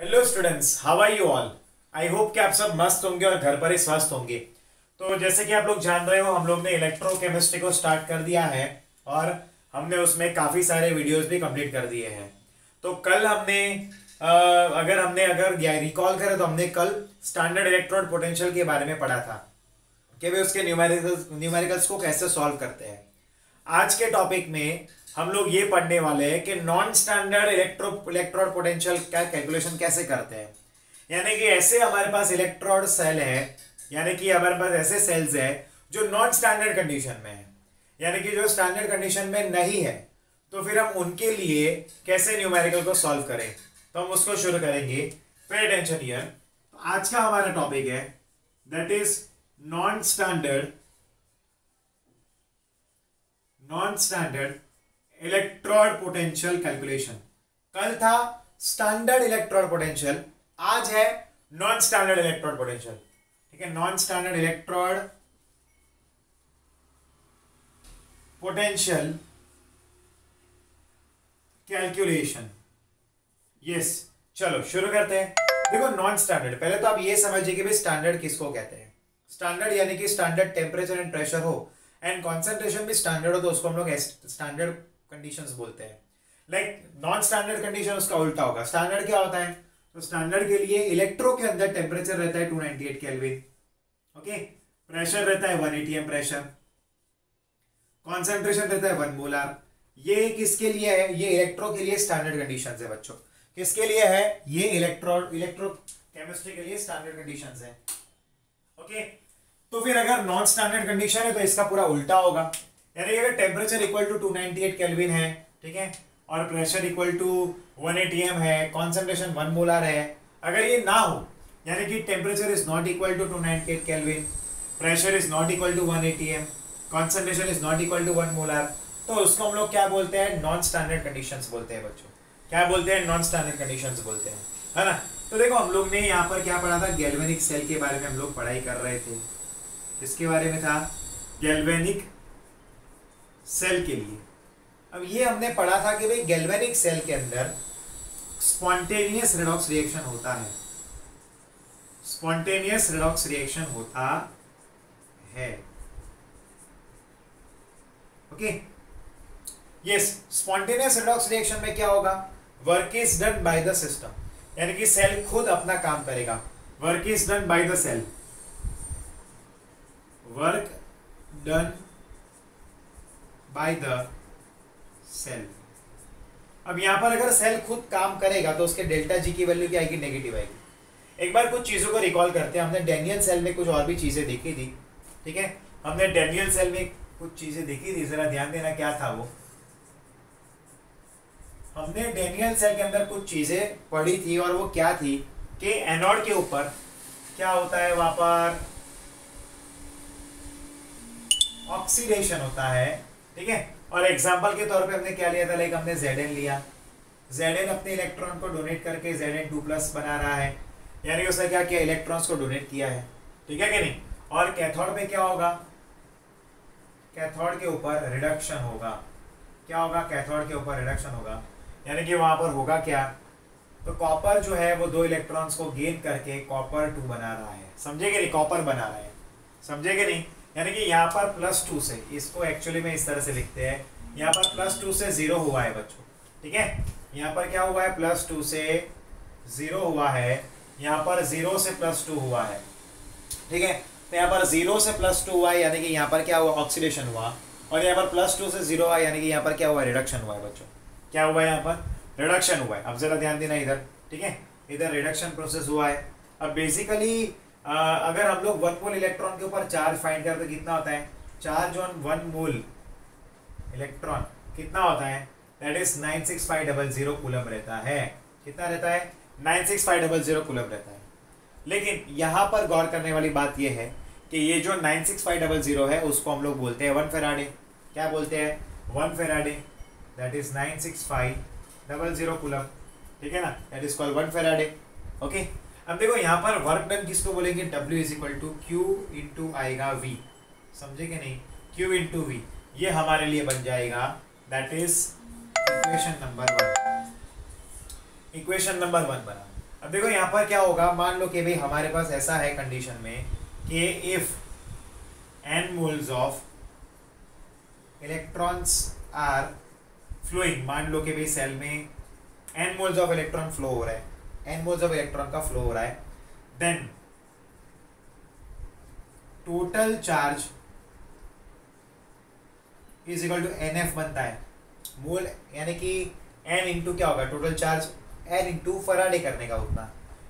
Hello students, how are you all. I hope कि आप सब मस्त होंगे और घर पर ही स्वस्थ होंगे। तो जैसे कि आप लोग जान रहे हो, हम लोग ने इलेक्ट्रोकेमिस्ट्री को स्टार्ट कर दिया है और हमने उसमें काफ़ी सारे वीडियोस भी कंप्लीट कर दिए हैं। तो कल हमने अगर रिकॉल करें तो हमने कल स्टैंडर्ड इलेक्ट्रोड पोटेंशियल के बारे में पढ़ा था कि वे उसके न्यूमेरिकल्स को कैसे सॉल्व करते हैं। आज के टॉपिक में हम लोग ये पढ़ने वाले हैं कि नॉन स्टैंडर्ड इलेक्ट्रोड पोटेंशियल का कैलकुलेशन कैसे करते हैं। यानी कि ऐसे हमारे पास इलेक्ट्रोड सेल है, यानी कि हमारे पास ऐसे सेल्स है जो नॉन स्टैंडर्ड कंडीशन में है, यानी कि जो स्टैंडर्ड कंडीशन में नहीं है, तो फिर हम उनके लिए कैसे न्यूमेरिकल को सॉल्व करें। तो हम उसको शुरू करेंगे। पे अटेंशन हियर। आज का हमारा टॉपिक है that is non standard electrode potential calculation. कल था स्टैंडर्ड इलेक्ट्रोड पोटेंशियल, आज है नॉन स्टैंडर्ड इलेक्ट्रोड पोटेंशियल। ठीक है, non standard electrode potential calculation. Yes, चलो शुरू करते हैं। देखो, नॉन स्टैंडर्ड, पहले तो आप ये समझिए कि भाई स्टैंडर्ड किसको कहते हैं। स्टैंडर्ड यानी कि स्टैंडर्ड टेम्परेचर एंड प्रेशर हो एंड कॉन्सेंट्रेशन भी स्टैंडर्ड हो तो उसको हम लोग स्टैंडर्ड कंडीशंस बोलते हैं। लाइक नॉन स्टैंडर्ड कंडीशन उसका उल्टा होगा। स्टैंडर्ड क्या होता है? तो स्टैंडर्ड के लिए इलेक्ट्रो के अंदर टेम्परेचर रहता है 298 केल्विन, ओके, प्रेशर रहता है 1 atm प्रेशर, कॉन्सेंट्रेशन रहता है 1 मोलार। ये किसके लिए है? ये इलेक्ट्रो के लिए स्टैंडर्ड कंडीशंस है बच्चों। किसके लिए है? ये इलेक्ट्रो केमिस्ट्री के लिए स्टैंडर्ड कंडीशंस है। ओके, तो फिर अगर नॉन स्टैंडर्ड कंडीशन है तो इसका पूरा उल्टा होगा। यानी अगर टेम्परेचर इक्वल टू 298 केल्विन है, ठीक है, और प्रेशर इक्वल टू 1 atm है, कॉन्सेंट्रेशन 1 मोलार है, अगर ये ना हो, यानी कि temperature is not equal to 298 kelvin, pressure is not equal to 1 atm, concentration is not equal to 1 molar, तो उसको हम लोग क्या बोलते हैं? नॉन स्टैंडर्ड कंडीशंस बोलते हैं बच्चों। क्या बोलते हैं? नॉन स्टैंडर्ड कंडीशंस बोलते हैं, है ना। तो देखो, हम लोग ने यहाँ पर क्या पढ़ा था? गैल्वेनिक सेल के बारे में हम लोग पढ़ाई कर रहे थे। इसके बारे में था गैल्वेनिक सेल के लिए। अब ये हमने पढ़ा था कि भाई गैल्वेनिक सेल के अंदर स्पॉन्टेनियस रेडॉक्स रिएक्शन होता है। स्पॉन्टेनियस रेडॉक्स रिएक्शन होता है, okay. Yes, spontaneous redox reaction में क्या होगा? Work is done by the system, यानी कि सेल खुद अपना काम करेगा। Work is done by the cell, work done by the cell. अब यहां पर अगर सेल खुद काम करेगा तो उसके डेल्टा जी की वैल्यू क्या आएगी? नेगेटिव आएगी। एक बार कुछ चीजों को रिकॉल करते हैं। हमने डैनियल सेल में कुछ और भी चीजें देखी थी, ठीक है। हमने डैनियल सेल में कुछ चीजें देखी थी, जरा ध्यान देना क्या था वो। हमने डैनियल सेल के अंदर कुछ चीजें पढ़ी थी और वो क्या थी कि एनोड के ऊपर क्या होता है? वहां पर ऑक्सीडेशन होता है, ठीक है। और एग्जांपल के तौर पे हमने क्या लिया था? लाइक हमने Zn लिया। Zn अपने इलेक्ट्रॉन को डोनेट करके Zn2+ बना रहा है, यानी उसने क्या किया? इलेक्ट्रॉन्स को डोनेट किया है, ठीक है कि नहीं। और कैथोड में क्या होगा? कैथोड के ऊपर रिडक्शन होगा। क्या होगा? कैथोड के ऊपर रिडक्शन होगा, यानी कि वहां पर होगा क्या? तो कॉपर जो है वो 2 इलेक्ट्रॉन्स को गेन करके कॉपर 2 बना रहा है। समझेगे नहीं? कॉपर बना रहा है, समझेगे नहीं? यानी कि यहाँ पर +2 से, इसको एक्चुअली में इस तरह से लिखते हैं, यहाँ पर +2 से 0 हुआ है बच्चों, ठीक है। यहाँ पर क्या हुआ है? +2 से 0 हुआ है, यहाँ पर 0 से +2 हुआ है, ठीक है। तो यहाँ पर 0 से +2 हुआ है, यानी कि यहाँ पर क्या हुआ? ऑक्सीडेशन हुआ। और यहाँ पर +2 से 0 हुआ, यानी कि यहाँ पर क्या हुआ? रिडक्शन हुआ है बच्चों। क्या हुआ है? यहाँ पर रिडक्शन हुआ है। अब जरा ध्यान देना इधर, ठीक है, इधर रिडक्शन प्रोसेस हुआ है। अब बेसिकली अगर हम लोग 1 मोल इलेक्ट्रॉन के ऊपर चार्ज फाइंड करते तो कितना होता है? चार्ज ऑन 1 मोल इलेक्ट्रॉन कितना होता है? दैट इज 96500 कूलम रहता है। कितना रहता है? 96500 कूलम रहता है। लेकिन यहाँ पर गौर करने वाली बात यह है कि ये जो 96500 है उसको हम लोग बोलते हैं 1 फेराडे। क्या बोलते हैं? 1 फेराडे, दैट इज 96500 कूलम, ठीक है ना, that is called 1 Faraday, okay. अब देखो, यहाँ पर वर्क डन किसको बोलेंगे? W = Q × आएगा V, समझे कि नहीं? Q × V, ये हमारे लिए बन जाएगा, दैट इज इक्वेशन नंबर 1 बना। अब देखो यहाँ पर क्या होगा, मान लो कि भाई हमारे पास ऐसा है कंडीशन में कि if n moles of electrons are flowing, मान लो कि भाई सेल में n moles of electron flow हो रहा है, n मोल्स ऑफ इलेक्ट्रॉन का फ्लो हो रहा है, then total charge is equal to NF बनता है। मोल यानी कि n इंटू क्या होगा, total charge n into Faraday करने का उतना,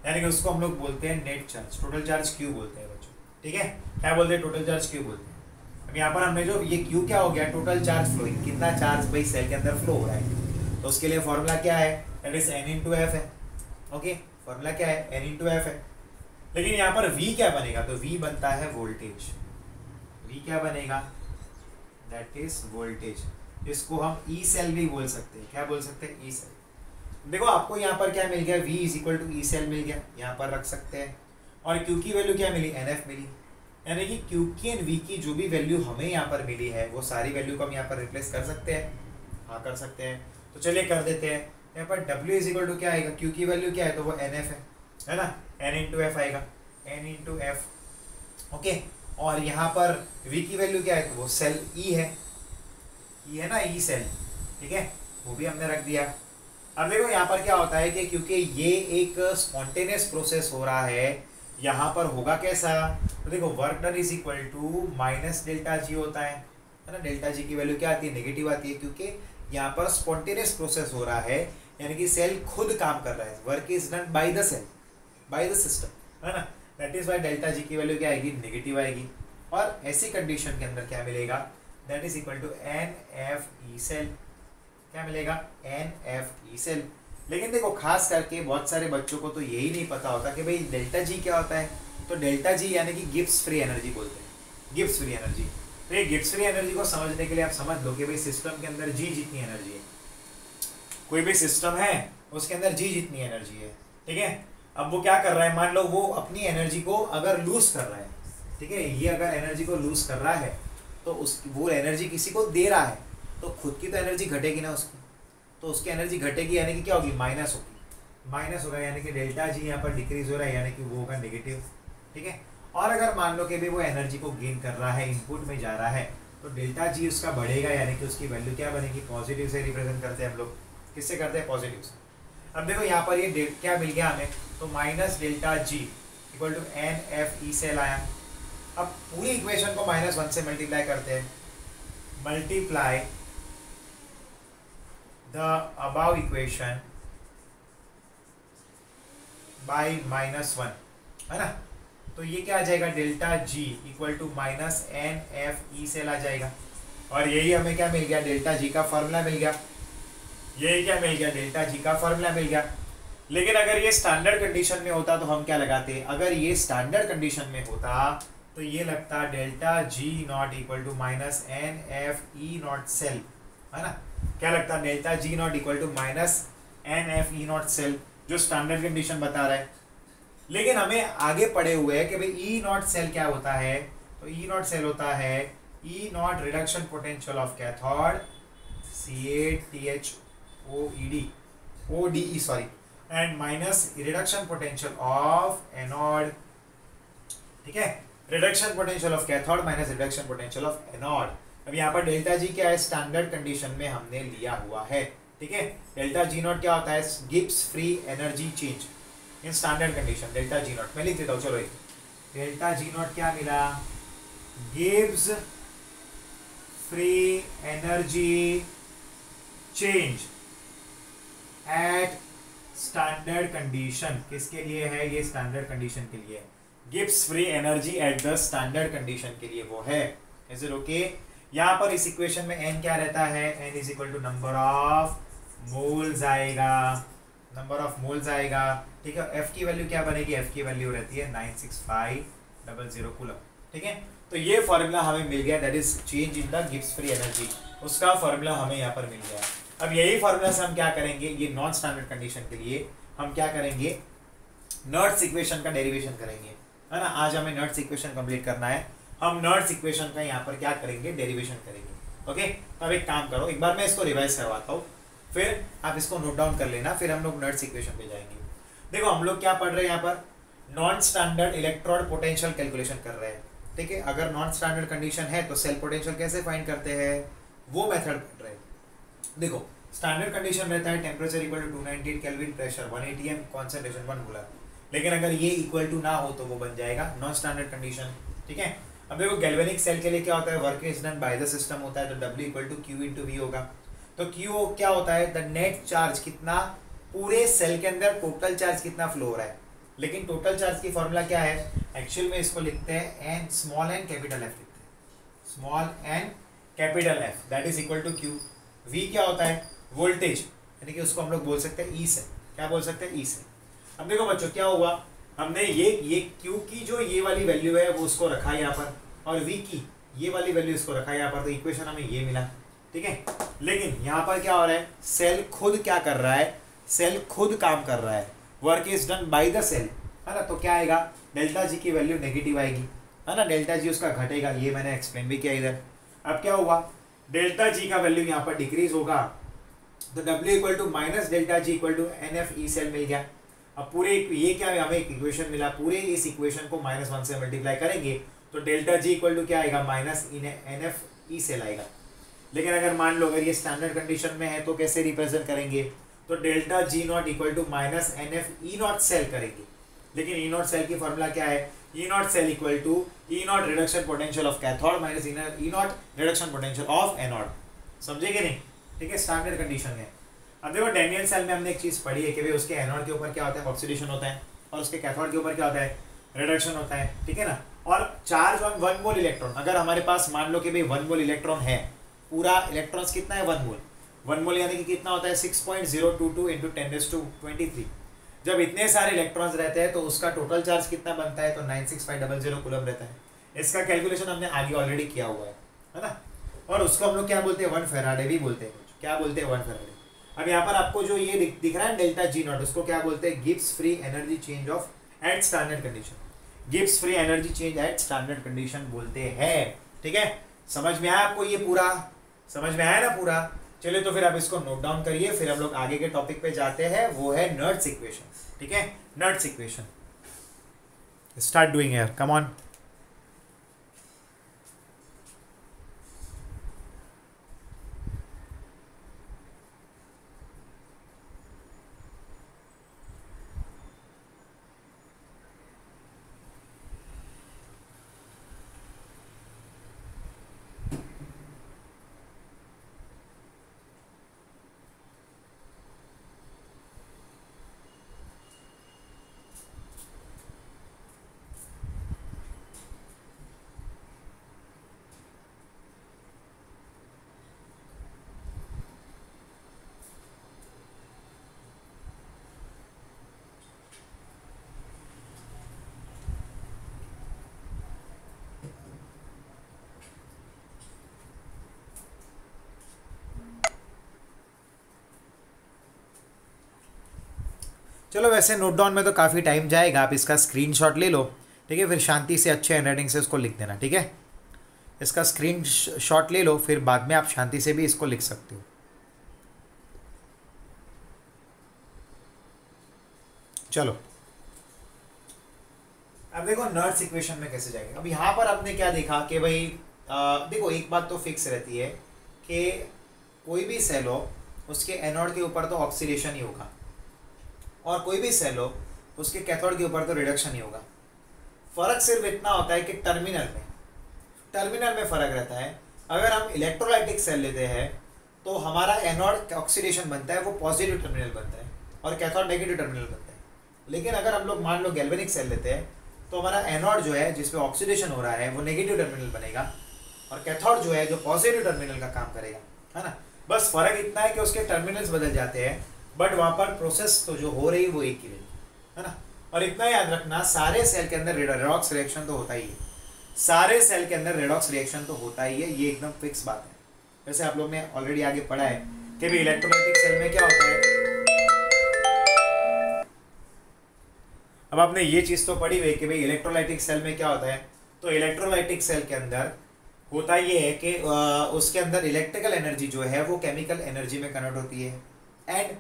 यानी कि उसको हम लोग बोलते हैं net charge, total charge Q बोलते हैं बच्चों, ठीक है। क्या बोलते हैं, टोटल चार्ज Q बोलते हैं। अब यहाँ पर हमने जो ये Q क्या हो गया, टोटल चार्ज फ्लोइंग, कितना चार्ज भाई सेल के अंदर फ्लो हो रहा है, तो उसके लिए फॉर्मूला क्या है, that is n into F है। ओके, फॉर्मूला क्या है, n इंटू एफ है। लेकिन यहाँ पर V क्या बनेगा, तो V बनता है वोल्टेज, V क्या बनेगा, दैट इज वोल्टेज। इसको हम ई सेल भी बोल सकते हैं, क्या बोल सकते हैं, ई सेल। देखो आपको यहाँ पर क्या मिल गया, V is equal to E cell मिल गया, यहाँ पर रख सकते हैं। और Q की वैल्यू क्या मिली, NF मिली, यानी कि Q की एंड V की जो भी वैल्यू हमें यहाँ पर मिली है वो सारी वैल्यू को हम यहाँ पर रिप्लेस कर सकते हैं, हाँ कर सकते हैं। तो चलिए कर देते हैं। यहाँ पर W इज इक्वल टू क्या आएगा, Q की वैल्यू क्या है, तो वो NF है ना, N इंटू एफ आएगा, N इंटू एफ। ओके, और यहाँ पर V की वैल्यू क्या है, तो वो सेल E है, E है ना, E सेल, ठीक है, वो भी हमने रख दिया। अब देखो यहाँ पर क्या होता है कि क्योंकि ये एक स्पॉन्टेनियस प्रोसेस हो रहा है, यहाँ पर होगा कैसा, तो देखो work done is equal to minus delta G होता है ना। डेल्टा जी की वैल्यू क्या आती है, नेगेटिव आती है, क्योंकि यहाँ पर स्पॉन्टेनियस प्रोसेस हो रहा है, यानी कि सेल खुद काम कर रहा है, work is done by the cell, by the system, है ना। That is why delta G की वैल्यू क्या आएगी, नेगेटिव आएगी। और ऐसी कंडीशन के अंदर क्या मिलेगा, that is equal to NF cell, क्या मिलेगा, NF सेल। लेकिन देखो खास करके बहुत सारे बच्चों को तो यही नहीं पता होता कि भाई डेल्टा जी क्या होता है। तो डेल्टा जी यानी कि गिब्स फ्री एनर्जी बोलते हैं, गिब्स फ्री एनर्जी। तो ये गिब्स फ्री एनर्जी को समझने के लिए आप समझ लो कि भाई सिस्टम के अंदर जी जितनी एनर्जी है, कोई भी सिस्टम है उसके अंदर जी जितनी एनर्जी है, ठीक है। अब वो क्या कर रहा है, मान लो वो अपनी एनर्जी को अगर लूज कर रहा है, ठीक है, ये अगर एनर्जी को लूज कर रहा है तो उस वो एनर्जी किसी को दे रहा है, तो खुद की तो एनर्जी घटेगी ना उसकी, तो उसकी एनर्जी घटेगी, यानी कि क्या होगी, माइनस होगी, माइनस होगा, यानी कि डेल्टा जी यहाँ पर डिक्रीज हो रहा है, यानी कि वो होगा नेगेटिव, ठीक है। और अगर मान लो कि भी वो एनर्जी को गेन कर रहा है, इनपुट में जा रहा है, तो डेल्टा जी उसका बढ़ेगा, यानी कि उसकी वैल्यू क्या बनेगी, पॉजिटिव से रिप्रेजेंट करते हैं हम लोग, किससे करते हैं, पॉजिटिव से। अब देखो यहाँ पर ये क्या मिल गया हमें, तो minus delta G equal to NF cell आया। अब पूरी इक्वेशन को -1 से मल्टीप्लाई करते हैं, multiply the above equation by -1, है ना। तो ये क्या आ जाएगा, delta G equal to -NF cell आ जाएगा। और यही हमें क्या मिल गया, डेल्टा जी का फॉर्मूला मिल गया, यही क्या मिल गया, डेल्टा जी का फॉर्मूला मिल गया। लेकिन अगर ये स्टैंडर्ड कंडीशन में होता तो हम क्या लगाते, अगर ये स्टैंडर्ड कंडीशन में होता तो ये लगता delta G naught equal to -NF cell, है ना। क्या लगता, delta G naught equal to -NF cell, जो स्टैंडर्ड कंडीशन बता रहा है। लेकिन हमें आगे पढ़े हुए है कि भाई E0 सेल क्या होता है, तो E0 सेल होता है E0 reduction potential of cathode, ODE sorry, and minus reduction potential of anode, ठीक है, reduction potential of cathode minus reduction potential of anode. अब यहाँ पर डेल्टा जी क्या है, स्टैंडर्ड कंडीशन में हमने लिया हुआ है, ठीक है। डेल्टा जी नॉट क्या होता है, Gibbs free energy change in standard condition, delta G not मैं लिख देता हूँ, चलो डेल्टा जी नॉट क्या मिला, Gibbs free energy change at standard condition. किसके लिए है ये, स्टैंडर्ड कंडीशन के लिए, Gibbs free energy at the standard condition के लिए वो है। Is it okay. यहाँ पर इस इक्वेशन में n क्या रहता है, n is equal to number of moles आएगा, नंबर ऑफ मोल्स आएगा, ठीक है। f की वैल्यू क्या बनेगी, f की वैल्यू रहती है 96500 कूलम, ठीक है। तो ये फॉर्मूला हमें मिल गया, that is change in the Gibbs free energy, उसका फॉर्मूला हमें यहाँ पर मिल गया। अब यही फॉर्मूला से हम क्या करेंगे, ये नॉन स्टैंडर्ड कंडीशन के लिए हम क्या करेंगे, नॉट्स इक्वेशन का डेरिवेशन करेंगे, है ना। आज हमें नॉट्स इक्वेशन कंप्लीट करना है, हम नॉट्स इक्वेशन का यहाँ पर क्या करेंगे, डेरिवेशन करेंगे। ओके, तो अब एक काम करो, एक बार मैं इसको रिवाइज करवाता हूँ, फिर आप इसको नोट डाउन कर लेना, फिर हम लोग नॉट्स इक्वेशन पे जाएंगे। देखो हम लोग क्या पढ़ रहे हैं यहाँ पर, non standard electrode potential calculation कर रहे हैं, ठीक है। अगर नॉन स्टैंडर्ड कंडीशन है तो सेल पोटेंशियल कैसे फाइंड करते हैं, वो मेथड पढ़ रहे हैं। देखो स्टैंडर्ड कंडीशन रहता है टेम्परेचर इक्वल टू 298 केल्विन, प्रेशर 180 एम, कॉन्सेंट्रेशन 1 मोलर। लेकिन अगर ये इक्वल टू ना हो तो वो बन जाएगा नॉन स्टैंडर्ड कंडीशन, ठीक है। अब देखो गैल्वेनिक सेल के लिए क्या होता है, work is done by the system होता है, तो W equal to Q into V होगा। तो Q क्या होता है, द नेट चार्ज, कितना पूरे सेल के अंदर टोटल चार्ज कितना फ्लो हो रहा है। लेकिन टोटल चार्ज की फॉर्मूला क्या है, एक्चुअल में इसको लिखते हैं N, small N capital F लिखते हैं, small N capital F, that is equal to Q। V क्या होता है, वोल्टेज, यानी कि उसको हम लोग बोल सकते हैं E से, क्या बोल सकते हैं, E से। अब देखो बच्चों क्या हुआ, हमने ये Q की जो ये वाली वैल्यू है वो उसको रखा यहाँ पर, और V की ये वाली वैल्यू इसको रखा यहाँ पर, तो इक्वेशन हमें ये मिला, ठीक है। लेकिन यहाँ पर क्या हो रहा है, सेल खुद क्या कर रहा है, सेल खुद काम कर रहा है, work is done by the cell, है ना। तो क्या आएगा, डेल्टा जी की वैल्यू नेगेटिव आएगी, है ना, डेल्टा जी उसका घटेगा, ये मैंने एक्सप्लेन भी किया इधर। अब क्या हुआ, डेल्टा जी का वैल्यू यहाँ पर डिक्रीज होगा, तो W equal to minus delta G equal to NF cell मिल गया। अब पूरे ये क्या है, हमें एक इक्वेशन मिला, पूरे इस इक्वेशन को -1 से मल्टीप्लाई करेंगे तो डेल्टा जी इक्वल टू क्या आएगा, माइनस NF सेल आएगा। लेकिन अगर मान लो अगर ये स्टैंडर्ड कंडीशन में है तो कैसे रिप्रेजेंट करेंगे, तो delta G naught equal to minus NF cell करेंगे। लेकिन नॉट सेल की फॉर्मूला क्या है, naught cell equal to naught reduction potential of cathode minus naught reduction potential of anode, समझे कि नहीं, ठीक है, स्टैंडर्ड कंडीशन है। अब देखो डैनियल सेल में हमने एक चीज़ पढ़ी है कि भाई उसके एनोड के ऊपर क्या होता है, ऑक्सीडेशन होता है, और उसके कैथोड के ऊपर क्या होता है, रिडक्शन होता है, ठीक है ना। और चार्ज ऑन 1 मोल इलेक्ट्रॉन, अगर हमारे पास मान लो कि भाई 1 मोल इलेक्ट्रॉन है, पूरा इलेक्ट्रॉन्स कितना है, 1 मोल यानी कि कितना होता है 6.022 इंटू 10⁻23। जब इतने सारे इलेक्ट्रॉन्स रहते हैं तो उसका टोटल चार्ज कितना बनता है, तो 96500 कूलम रहता है। इसका कैलकुलेशन हमने आगे ऑलरेडी किया हुआ है ना। और उसको हम लोग क्या बोलते हैं, 1 फेराडे भी बोलते हैं, क्या बोलते हैं, 1 फेराडे। अब यहाँ पर आपको जो ये दिख रहा है डेल्टा जी नॉट, उसको क्या बोलते हैं, Gibbs free energy change of at standard condition, Gibbs free energy change at standard condition बोलते हैं, ठीक है। समझ में आया आपको, ये पूरा समझ में आया ना पूरा। चलिए तो फिर आप इसको नोट डाउन करिए, फिर हम लोग आगे के टॉपिक पे जाते हैं, वो है नर्ड्स इक्वेशन, ठीक है, nerds equation. Start doing here, come on. चलो वैसे नोट डाउन में तो काफ़ी टाइम जाएगा, आप इसका स्क्रीनशॉट ले लो, ठीक है, फिर शांति से अच्छे हैंडराइटिंग से इसको लिख देना, ठीक है। इसका स्क्रीनशॉट ले लो, फिर बाद में आप शांति से भी इसको लिख सकते हो। चलो अब देखो नर्ड्स इक्वेशन में कैसे जाएंगे। अब यहाँ पर आपने क्या देखा कि भाई देखो एक बात तो फिक्स रहती है कि कोई भी सेल हो उसके एनोड के ऊपर तो ऑक्सीडेशन ही होगा, और कोई भी सेल हो उसके कैथोड के ऊपर तो रिडक्शन ही होगा। फर्क सिर्फ इतना होता है कि टर्मिनल में फ़र्क रहता है। अगर हम इलेक्ट्रोलाइटिक सेल लेते हैं तो हमारा एनोड ऑक्सीडेशन बनता है, वो पॉजिटिव टर्मिनल बनता है, और कैथोड नेगेटिव टर्मिनल बनता है। लेकिन अगर हम लोग मान लो गैल्वेनिक सेल लेते हैं तो हमारा एनोड जो है जिसपे ऑक्सीडेशन हो रहा है वो नेगेटिव टर्मिनल बनेगा, और कैथोड जो है जो पॉजिटिव टर्मिनल का काम करेगा, है ना। बस फ़र्क इतना है कि उसके टर्मिनल्स बदल जाते हैं, बट वहाँ पर प्रोसेस तो जो हो रही है वो एक ही रहेगी, है ना। और इतना याद रखना, सारे सेल के अंदर रेडॉक्स रिएक्शन तो होता ही है, सारे सेल के अंदर रेडॉक्स रिएक्शन तो होता ही है, ये एकदम फिक्स बात है। वैसे आप लोग ने ऑलरेडी आगे पढ़ा है कि भी इलेक्ट्रोलाइटिक सेल में क्या होता है। अब आपने ये चीज़ तो पढ़ी हुई कि भाई इलेक्ट्रोलाइटिक सेल में क्या होता है। तो इलेक्ट्रोलाइटिक सेल के अंदर होता ये है कि उसके अंदर इलेक्ट्रिकल एनर्जी जो है वो केमिकल एनर्जी में कन्वर्ट होती है, एंड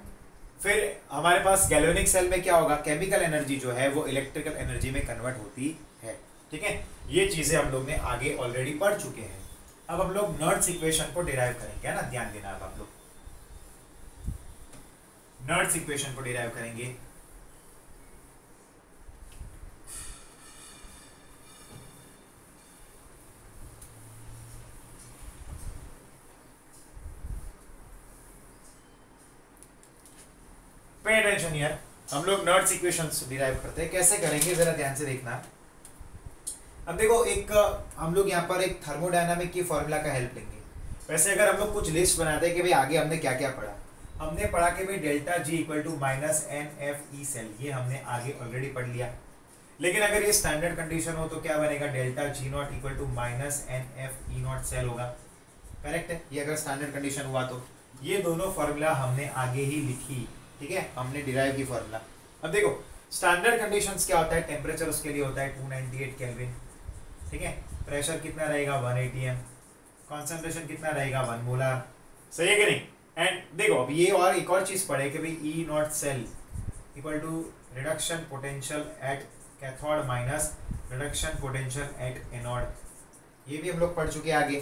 फिर हमारे पास गैल्वेनिक सेल में क्या होगा, केमिकल एनर्जी जो है वो इलेक्ट्रिकल एनर्जी में कन्वर्ट होती है। ठीक है, ये चीजें हम लोग ने आगे ऑलरेडी पढ़ चुके हैं। अब हम लोग नर्ड्स इक्वेशन को डिराइव करेंगे, है ना, ध्यान देना। अब आप लोग नर्ड्स इक्वेशन को डिराइव करेंगे। पे अटेंशन हियर, हम लोग नर्ड्स इक्वेशंस डिराइव करते हैं। कैसे करेंगे जरा ध्यान से देखना। अब देखो, एक हम लोग यहाँ पर एक थर्मोडायनामिक की फॉर्मूला का हेल्प लेंगे। वैसे अगर हम लोग कुछ लिस्ट बनाते हैं कि भाई आगे हमने क्या क्या पढ़ा, हमने पढ़ा कि भाई delta G equal to minus N F E cell, ये हमने आगे ऑलरेडी पढ़ लिया। लेकिन अगर ये स्टैंडर्ड कंडीशन हो तो क्या बनेगा, delta G naught equal to minus N F E naught cell होगा। करेक्ट है, ये अगर स्टैंडर्ड कंडीशन हुआ तो ये दोनों फॉर्मूला हमने आगे ही लिखी। ठीक है, हमने डिराइव की फॉर्मूला। अब देखो स्टैंडर्ड कंडीशंस क्या होता है, टेम्परेचर उसके लिए होता है 298 केल्विन। ठीक है, प्रेशर कितना रहेगा 1 atm, कॉन्सेंट्रेशन कितना रहेगा 1 मोलर। सही है कि नहीं। एंड देखो अब ये और एक और चीज पढ़े कि भाई E naught cell equal to reduction potential at cathode minus reduction potential at anode, ये भी हम लोग पढ़ चुके हैं आगे।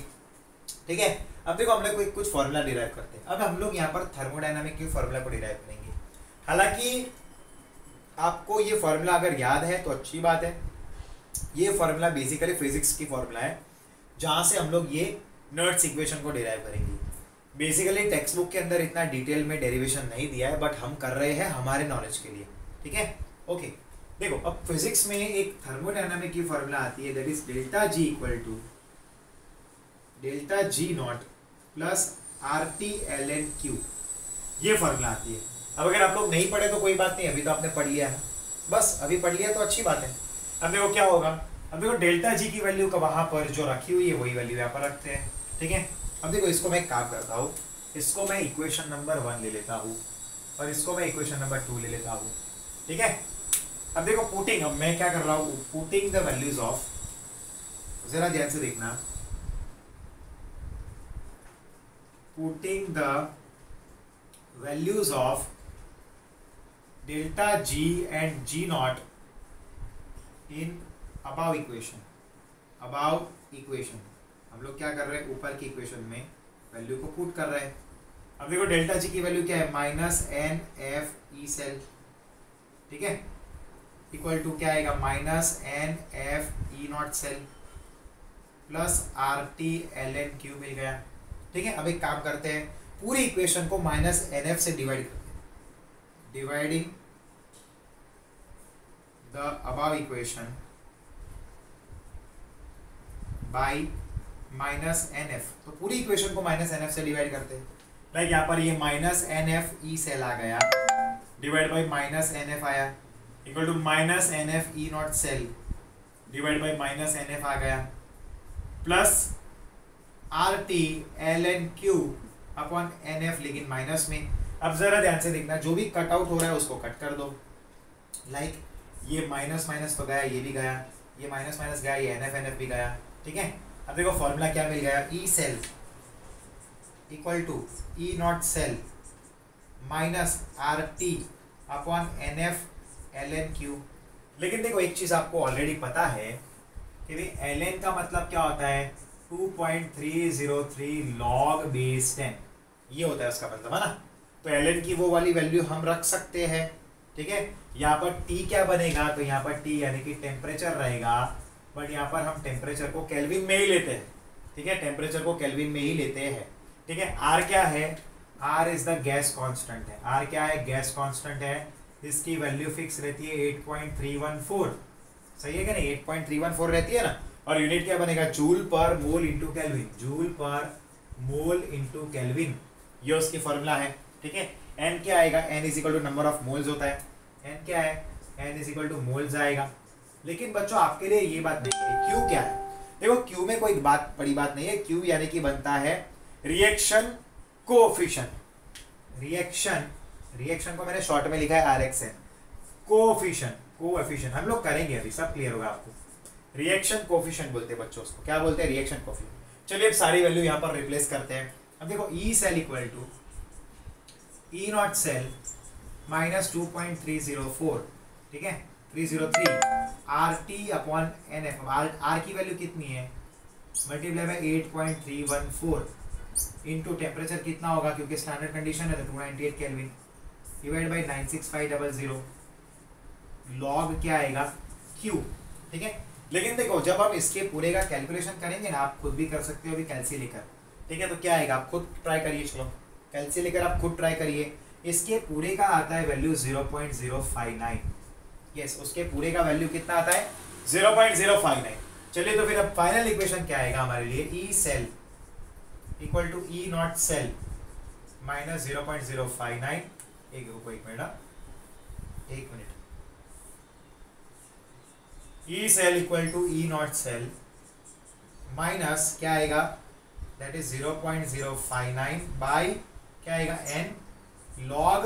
ठीक है, अब देखो हम लोग कुछ फॉर्मूला डिराइव करते हैं। अब हम लोग यहाँ पर थर्मोडायनामिक के फॉर्मूला को डिराइव करेंगे। हालांकि आपको ये फॉर्मूला अगर याद है तो अच्छी बात है। ये फॉर्मूला बेसिकली फिजिक्स की फॉर्मूला है, जहाँ से हम लोग ये नर्ड्स इक्वेशन को डिराइव करेंगे। बेसिकली टेक्स्ट बुक के अंदर इतना डिटेल में डेरिवेशन नहीं दिया है, बट हम कर रहे हैं हमारे नॉलेज के लिए। ठीक है, ओके। देखो अब फिजिक्स में एक थर्मोडायनामिक की फॉर्मूला आती है, that is delta G equal to delta G naught plus R T L N Q, ये फॉर्मूला आती है। अब अगर आप लोग नहीं पढ़े तो कोई बात नहीं, अभी तो आपने पढ़ लिया है, बस अभी पढ़ लिया तो अच्छी बात है। अब देखो क्या होगा, अब देखो डेल्टा जी की वैल्यू का वहां पर जो रखी हुई है वही वैल्यू यहाँ पर रखते हैं। ठीक है, अब देखो इसको मैं एक काम करता हूँ, इसको मैं इक्वेशन नंबर 1 ले लेता हूँ और इसको मैं इक्वेशन नंबर 2 ले लेता हूँ। ठीक है, अब देखो पुटिंग, अब मैं क्या कर रहा हूँ, पुटिंग द वैल्यूज ऑफ, जरा ध्यान से देखना, putting the values of delta G and G naught in above equation. Above equation हम लोग क्या कर रहे हैं, ऊपर की इक्वेशन में वैल्यू को पुट कर रहे हैं। अब देखो डेल्टा जी की वैल्यू क्या है, minus N F E cell. ठीक है, इक्वल टू क्या आएगा, minus N F E naught cell plus R T L N Q मिल गया। ठीक है, अब एक काम करते हैं, पूरी इक्वेशन को माइनस एन एफ से डिवाइड करते हैं, dividing the above equation by minus nf, तो पूरी इक्वेशन को माइनस nf से डिवाइड करते हैं। लाइक यहाँ पर ये माइनस nf ई सेल आ गया, डिवाइड बाई माइनस nf आया, equal to minus nf E naught cell divide by minus nf आ गया, plus R T L N Q upon nf, लेकिन माइनस में। अब जरा ध्यान से देखना, जो भी कट आउट हो रहा है उसको कट कर दो। लाइक ये माइनस माइनस तो गया, ये भी गया, ये माइनस माइनस गया, ये एन एफ भी गया। ठीक है, अब देखो फॉर्मूला क्या मिल गया, E cell equal to E naught cell minus R T upon N F L N Q. लेकिन देखो एक चीज आपको ऑलरेडी पता है कि भाई एल एन का मतलब क्या होता है, 2.303 लॉग बेस 10, ये होता है उसका मतलब, है ना। तो एल एन की वो वाली वैल्यू हम रख सकते हैं। ठीक है, यहाँ पर T क्या बनेगा, तो यहाँ पर T यानी कि टेम्परेचर रहेगा, बट यहाँ पर हम टेम्परेचर को केल्विन में ही लेते हैं। ठीक है, टेम्परेचर को केल्विन में ही लेते हैं। ठीक है, R क्या है, R is the gas constant है। R क्या है, गैस कांस्टेंट है, इसकी वैल्यू फिक्स रहती है 8.314। सही है क्या नहीं, 8.314 रहती है ना। और यूनिट क्या बनेगा, जूल पर मोल इंटू केल्विन, जूल पर मोल इंटू केल्विन, ये उसकी फॉर्मूला है। ठीक है, n क्या आएगा, n is equal to number of moles होता है, n क्या है, n is equal to moles आएगा। लेकिन बच्चों आपके लिए ये बात नहीं है, Q क्या है। देखो Q में कोई बात बड़ी बात नहीं है, Q यानी कि बनता है रिएक्शन कोएफिशिएंट। रिएक्शन को मैंने शॉर्ट में लिखा है RXN, कोएफिशिएंट हम लोग करेंगे अभी, सब क्लियर होगा आपको। रिएक्शन कोएफिशिएंट बोलते हैं बच्चों उसको, क्या बोलते हैं, रिएक्शन कोएफिशिएंट। चलिए अब सारी वैल्यू यहाँ पर रिप्लेस करते हैं। अब देखो E cell equal to E naught cell minus 2.304, ठीक है 303 RT अपॉन NF। आर की वैल्यू कितनी है, मल्टीप्लाई बाय 8.314 इनटू टेम्परेचर कितना होगा, क्योंकि स्टैंडर्ड कंडीशन है तो 298 केल्विन, डिवाइड बाय 96500 लॉग क्या आएगा Q, ठीक है। लेकिन देखो जब हम इसके पूरे का कैलकुलेशन करेंगे ना, आप खुद भी कर सकते हो अभी कैलसी लेकर, ठीक है। तो क्या आएगा, आप खुद ट्राई करिए, चलो कैलसी लेकर आप खुद ट्राई करिए। इसके पूरे का आता है वैल्यू 0.059, यस उसके पूरे का वैल्यू कितना आता है 0.059। चलिए तो फिर अब फाइनल इक्वेशन क्या आएगा हमारे लिए, E cell equal to E naught cell minus 0.059। एक minute, E cell equal to E naught cell minus क्या आएगा, दैट इज 0.059 बाई क्या आएगा n log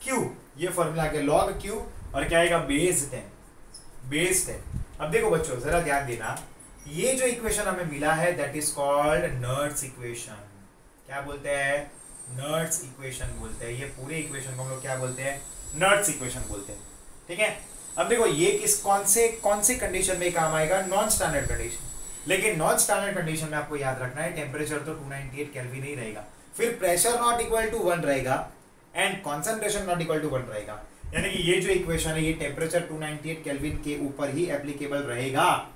q, ये फॉर्मूला के log q, और क्या आएगा बेस 10। अब देखो बच्चों जरा ध्यान देना, ये जो इक्वेशन हमें मिला है दैट इज कॉल्ड नर्ट्स इक्वेशन। क्या बोलते हैं, नर्ट्स इक्वेशन बोलते हैं। ये पूरे इक्वेशन को हम लोग क्या बोलते हैं, नर्ट्स इक्वेशन बोलते हैं, ठीक है। अब देखो ये कौन से कंडीशन में काम आएगा, नॉन स्टैंडर्ड कंडीशन। लेकिन नॉन स्टैंडर्ड कंडीशन में आपको याद रखना है टेम्परेचर तो 298 केल्विन ही रहेगा, फिर प्रेशर नॉट इक्वल टू 1 रहेगा and concentration naught equal to 1 रहेगा। यानी कि ये जो इक्वेशन है ये टेम्परेचर 298 केल्विन के ऊपर ही एप्लीकेबल रहेगा,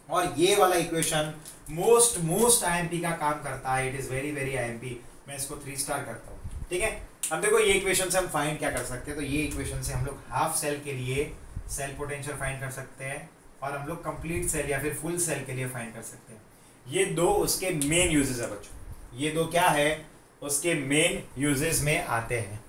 और ये वाला इक्वेशन मोस्ट आईएमपी का काम करता है। इट इज वेरी आईएमपी, मैं इसको 3 स्टार करता हूँ, ठीक है। अब देखो ये इक्वेशन से हम फाइंड क्या कर सकते हैं, तो ये इक्वेशन से हम लोग हाफ सेल के लिए सेल पोटेंशियल फाइंड कर सकते हैं, और हम लोग कंप्लीट सेल या फिर फुल सेल के लिए फाइंड कर सकते हैं। ये दो उसके मेन यूजेस है बच्चों, ये दो क्या है उसके मेन यूजेस में आते हैं।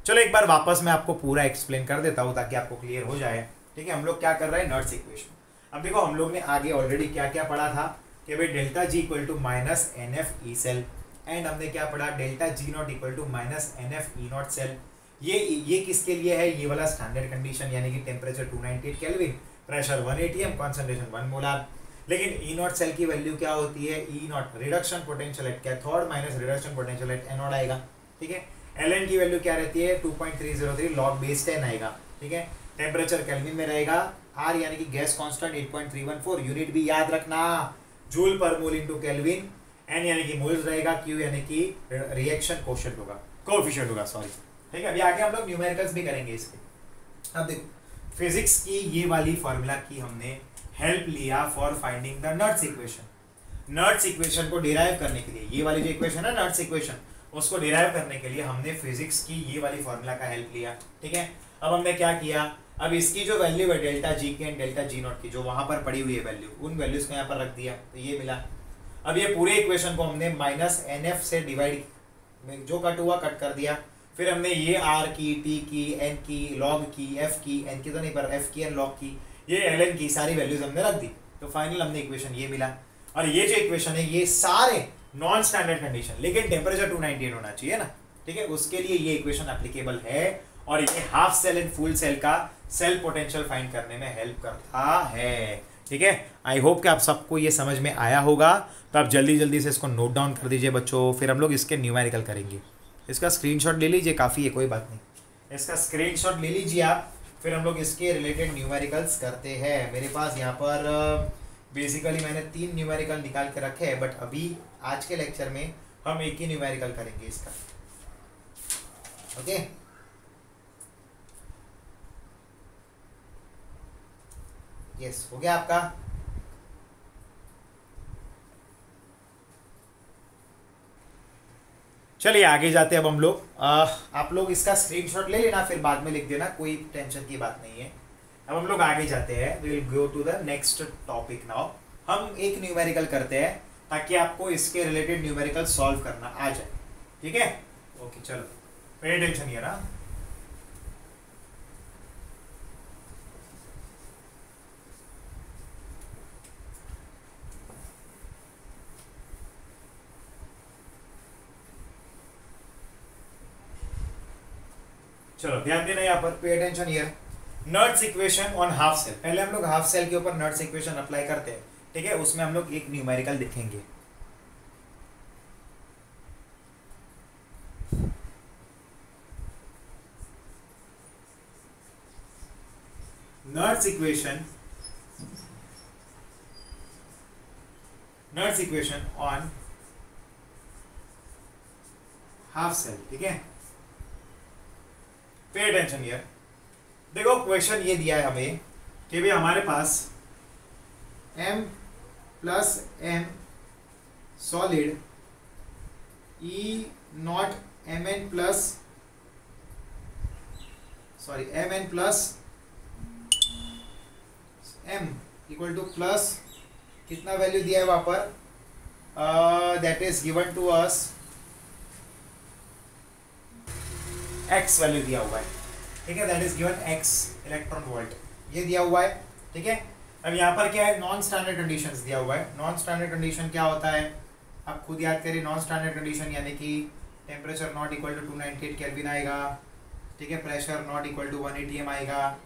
चलो एक बार वापस मैं आपको पूरा एक्सप्लेन कर देता हूँ ताकि आपको क्लियर हो जाए, ठीक है। हम लोग क्या कर रहे हैं, नर्ट्स इक्वेशन। अब देखो हम लोग ने आगे ऑलरेडी क्या क्या पढ़ा था कि भाई delta G equal to minus NF E cell, and हमने क्या पढ़ा, delta G naught equal to minus NF E naught cell. ये किसके लिए है, ये वाला स्टैंडर्ड कंडीशन, यानी कि temperature 298 kelvin, pressure 1 atm, concentration 1 molar. लेकिन ई नॉट सेल की वैल्यू क्या होती है, E naught reduction potential at cathode minus reduction potential at anode आएगा, ठीक है। ln की वैल्यू क्या रहती है 2.303 log बेस 10 आएगा, ठीक है। टेम्परेचर केल्विन में रहेगा, r यानी कि गैस कांस्टेंट 8.314, यूनिट भी याद रखना जूल पर मोल इनटू केल्विन, n यानी कि मोल्स रहेगा, q यानी कि रिएक्शन कोएफिशिएंट होगा, कोएफिशिएंट होगा सॉरी, ठीक है। अभी आगे हम लोग न्यूमेरिकल्स भी करेंगे इसके। अब देखो फिजिक्स की ये वाली फॉर्मूला की हमने हेल्प लिया for finding the नर्ट्स equation. नर्ट्स equation को डिराइव करने के लिए, ये वाली जो इक्वेशन है नर्ट्स इक्वेशन, उसको डिराइव करने के लिए हमने फिजिक्स की ये वाली फॉर्मूला का हेल्प लिया, ठीक है। अब हमने क्या किया, अब इसकी जो वैल्यू है डेल्टा जी की एंड डेल्टा जी नॉट की, जो वहां पर पड़ी हुई है वैल्यू, उन वैल्यूज को यहाँ पर रख दिया तो ये मिला। अब ये पूरे इक्वेशन को हमने माइनस NF से डिवाइड, जो कट हुआ कट कर दिया, फिर हमने ये R की, T की, N की, log की, F की, N की तो नहीं पर F की एंड log की, ये ln की सारी वैल्यूज हमने रख दी, तो फाइनल हमने इक्वेशन ये मिला। और ये जो इक्वेशन है ये सारे नॉन स्टैंडर्ड कंडीशन, लेकिन टेम्परेचर 298 होना चाहिए ना, ठीक है, उसके लिए ये इक्वेशन एप्लीकेबल है, और ये half cell and full cell का सेल पोटेंशियल फाइंड करने में हेल्प करता है, ठीक है। आई होप कि आप सबको ये समझ में आया होगा, तो आप जल्दी से इसको नोट डाउन कर दीजिए बच्चों, फिर हम लोग इसके न्यूमेरिकल करेंगे। इसका स्क्रीनशॉट ले लीजिए, काफ़ी है, कोई बात नहीं, इसका स्क्रीनशॉट ले लीजिए आप, फिर हम लोग इसके रिलेटेड न्यूमेरिकल्स करते हैं। मेरे पास यहाँ पर बेसिकली मैंने 3 न्यूमेरिकल निकाल के रखे हैं, बट अभी आज के लेक्चर में हम एक ही न्यूमेरिकल करेंगे इसका, ओके। यस हो गया आपका। चलिए आगे जाते हैं अब हम लोग। आप लोग इसका स्क्रीनशॉट ले लेना, फिर बाद में लिख देना, कोई टेंशन की बात नहीं है। अब हम लोग आगे जाते हैं, we will go to the next topic now. हम एक न्यूमेरिकल करते हैं ताकि आपको इसके रिलेटेड न्यूमेरिकल सॉल्व करना आ जाए, ठीक है। ओके चलो, पे टेंशन है ना। चलो ध्यान देना यहाँ पर, pay attention here. Nernst equation on half cell, पहले हम लोग हाफ सेल के ऊपर नर्ट्स इक्वेशन अप्लाई करते हैं, ठीक है। उसमें हम लोग एक न्यूमेरिकल लिखेंगे, Nernst equation on half cell, ठीक है। पे अटेंशन हियर। देखो क्वेश्चन ये दिया है हमें कि भी हमारे पास m plus m solid E naught mn plus mn plus m equal to plus कितना वैल्यू दिया है वहां पर, that is given to us x value दिया हुआ है, ठीक है। That is given x electron volt, ये दिया हुआ है, ठीक है। अब यहाँ पर क्या है, नॉन स्टैंडर्ड कंडीशंस दिया हुआ है। नॉन स्टैंडर्ड कंडीशन क्या होता है, आप खुद याद करिए। नॉन स्टैंडर्ड कंडीशन यानी कि temperature naught equal to 298 kelvin आएगा, ठीक है। Pressure naught equal to 1 atm आएगा,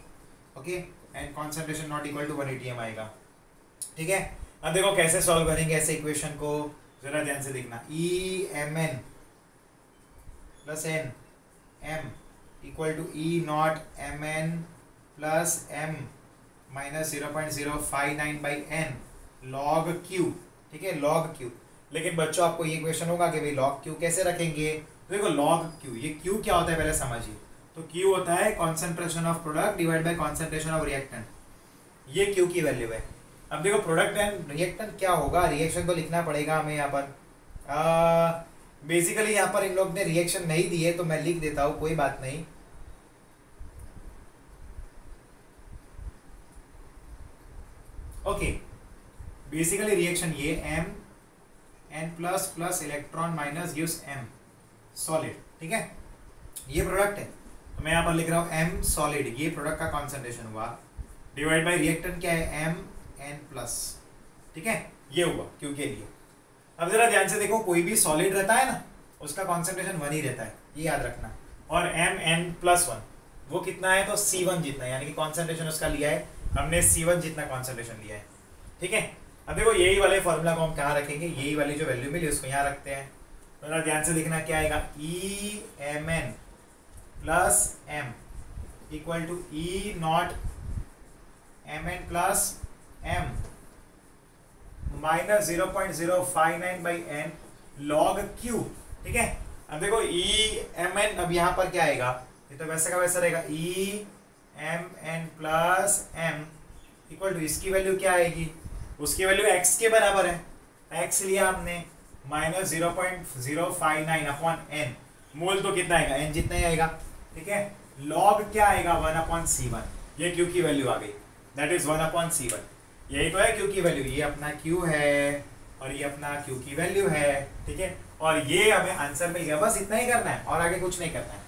okay, and concentration naught equal to 1 atm आएगा, ठीक है। अब देखो कैसे सॉल्व करेंगे ऐसे इक्वेशन को, जरा ध्यान से देखना। EMN plus n m equal to E naught mn plus m minus 0.059 by n log q, ठीक है, log q। लेकिन बच्चों आपको ये क्वेश्चन होगा कि भाई log q कैसे रखेंगे। तो देखो log q, ये q क्या होता है पहले समझिए। तो q होता है concentration of product divide by concentration of reactant, ये q की वैल्यू है। अब देखो प्रोडक्ट एंड रिएक्टेंट क्या होगा, रिएक्शन तो लिखना पड़ेगा हमें यहाँ पर। बेसिकली यहाँ पर इन लोग ने रिएक्शन नहीं दी है तो मैं लिख देता हूँ, कोई बात नहीं। ओके, बेसिकली रिएक्शन ये m n plus plus electron minus gives m solid, ठीक है। ये प्रोडक्ट है तो मैं यहाँ पर लिख रहा हूँ m सॉलिड, ये प्रोडक्ट का कॉन्सेंट्रेशन हुआ, डिवाइड बाय रिएक्टेंट क्या है m n प्लस, ठीक है, ये हुआ q के लिए। अब जरा ध्यान से देखो, कोई भी सॉलिड रहता है ना उसका कॉन्सेंट्रेशन 1 ही रहता है, ये याद रखना। और m n प्लस 1 वो कितना है, तो C1 जितना, यानी कि कॉन्सेंट्रेशन उसका लिया है हमने C1 जितना कॉन्सेंट्रेशन लिया है, ठीक है। अब देखो यही वाले फॉर्मूला को हम कहाँ रखेंगे, यही वाली जो वैल्यू मिली उसको यहाँ रखते हैं। तो ध्यान से लिखना क्या आएगा, EMN plus m equal to E naught mn plus m minus 0.059 by n log q, ठीक है। अब देखो EMN, अब यहाँ पर क्या आएगा, ये तो वैसे का वैसा रहेगा, EMN plus m equal to इसकी वैल्यू क्या आएगी, उसकी वैल्यू x के बराबर है, x लिया हमने, माइनस 0.059 अपॉन n, मोल तो कितना आएगा, n जितना ही आएगा, ठीक है। log क्या आएगा, 1/C1, ये q की वैल्यू आ गई, दैट इज 1/C1। यही तो है q की वैल्यू, ये अपना q है और ये अपना q की वैल्यू है, ठीक है। और ये हमें आंसर मिल गया, बस इतना ही करना है और आगे कुछ नहीं करना है।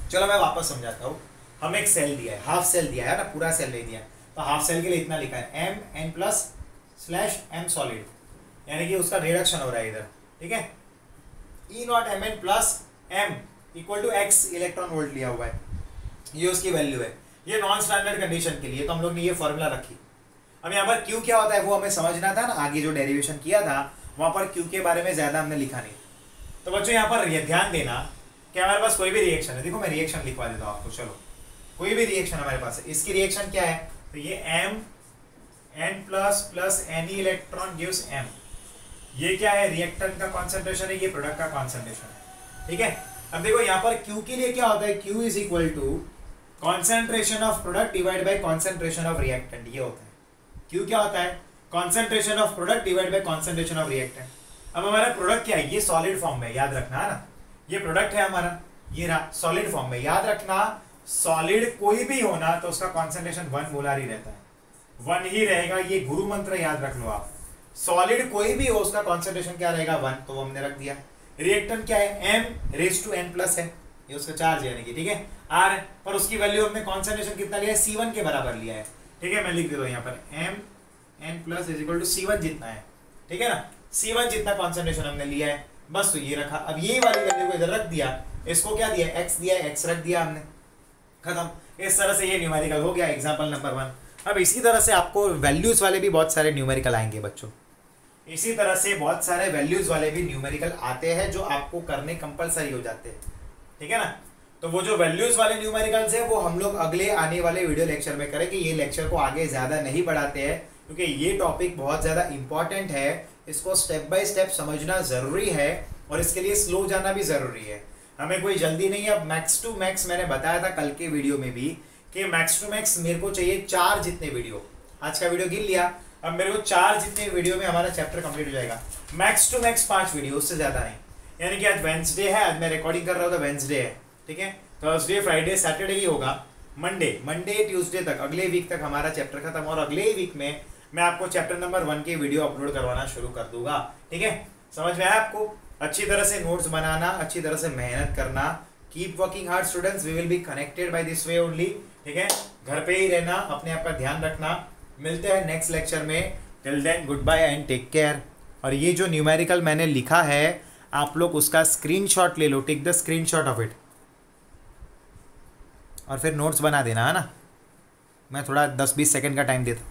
चलो मैं वापस समझाता हूँ। हमें एक सेल दिया है, हाफ सेल दिया है ना, पूरा सेल नहीं दिया। तो हाफ सेल के लिए इतना लिखा है m n plus slash m solid, यानी कि उसका रिडक्शन हो रहा है इधर, ठीक है। E naught mn plus m equal to x electron volt लिया हुआ है, ये उसकी वैल्यू है। ये नॉन स्टैंडर्ड कंडीशन के लिए तो हम लोग ने ये फॉर्मूला रखी। अब यहाँ पर q क्या होता है वो हमें समझना था ना, आगे जो डेरिवेशन किया था वहाँ पर q के बारे में ज़्यादा हमने लिखा नहीं। तो बच्चों यहाँ पर ध्यान देना कि हमारे पास कोई भी रिएक्शन है, देखो मैं रिएक्शन लिखवा देता हूँ आपको। चलो कोई भी रिएक्शन हमारे पास है, इसकी रिएक्शन क्या है, तो ये m n plus plus any electron gives m, ये क्या है, रिएक्टेंट का कॉन्सेंट्रेशन है, ये प्रोडक्ट का कॉन्सेंट्रेशन है, ठीक है। अब देखो यहाँ पर q के लिए क्या होता है, q is equal to concentration of product divide by concentration of reactant, ये होता है। q क्या होता है, concentration of product divide by concentration of reactant. अब हमारा प्रोडक्ट क्या है, ये सॉलिड फॉर्म में, याद रखना है ना, ये प्रोडक्ट है हमारा, ये रहा सॉलिड फॉर्म में। याद रखना सॉलिड कोई भी होना तो उसका कॉन्सेंट्रेशन 1 मोलर ही रहता है, 1 ही रहेगा, ये गुरु मंत्र याद रख लो आप। सॉलिड कोई भी हो उसका कॉन्सेंट्रेशन क्या रहेगा, 1, तो वो हमने रख दिया। रिएक्टेंट क्या है, m raise to n plus है, ये उसका चार्ज यानी कि, ठीक है, r है, पर उसकी वैल्यू हमने कॉन्सेंट्रेशन कितना लिया है, C1 के बराबर लिया है, ठीक है। मैं लिख देता हूँ यहाँ पर m n plus is equal to C1 जितना है, ठीक है ना, C1 जितना कॉन्सेंट्रेशन हमने लिया है, बस तो ये रखा। अब ये वाली वैल्यू को इधर रख दिया, इसको क्या दिया, x दिया, x रख दिया हमने, खत्म। इस तरह से ये न्यूमेरिकल हो गया, एग्जाम्पल नंबर 1। अब इसी तरह से आपको वैल्यूज वाले भी बहुत सारे न्यूमेरिकल आएंगे बच्चों, इसी तरह से बहुत सारे वैल्यूज वाले भी न्यूमेरिकल आते हैं जो आपको करने कंपलसरी हो जाते हैं, ठीक है ना। तो वो जो वैल्यूज वाले न्यूमेरिकल्स है वो हम लोग अगले आने वाले वीडियो लेक्चर में करेंगे। ये लेक्चर को आगे ज़्यादा नहीं बढ़ाते हैं क्योंकि ये टॉपिक बहुत ज़्यादा इंपॉर्टेंट है, इसको स्टेप बाय स्टेप समझना ज़रूरी है और इसके लिए स्लो जाना भी ज़रूरी है। हमें कोई जल्दी नहीं है। अब मैक्स टू मैक्स मैंने बताया था कल के वीडियो में भी कि मैक्स टू मैक्स मेरे को चाहिए 4 जितने वीडियो। आज का वीडियो गिन लिया, अब मेरे को 4 जितने वीडियो में हमारा चैप्टर कंप्लीट हो जाएगा। मैक्स टू मैक्स 5 वीडियो, उससे ज़्यादा नहीं। यानी कि आज वेंसडे है, आज मैं रिकॉर्डिंग कर रहा हूँ तो वेंसडे है, ठीक है। थर्सडे फ्राइडे सैटरडे ही होगा, मंडे ट्यूसडे तक, अगले वीक तक हमारा चैप्टर खत्म और अगले वीक में मैं आपको चैप्टर नंबर 1 के वीडियो अपलोड करवाना शुरू कर दूंगा, ठीक है। समझ में आया आपको? अच्छी तरह से नोट्स बनाना, अच्छी तरह से मेहनत करना। Keep working hard students, we will be connected by this way only, ठीक है। घर पे ही रहना, अपने आप का ध्यान रखना। मिलते हैं नेक्स्ट लेक्चर में। Till then good bye and take care. और ये जो न्यूमेरिकल मैंने लिखा है आप लोग उसका स्क्रीनशॉट ले लो, take the screenshot of it और फिर नोट्स बना देना, है ना। मैं थोड़ा 10-20 सेकंड का टाइम देता हूँ।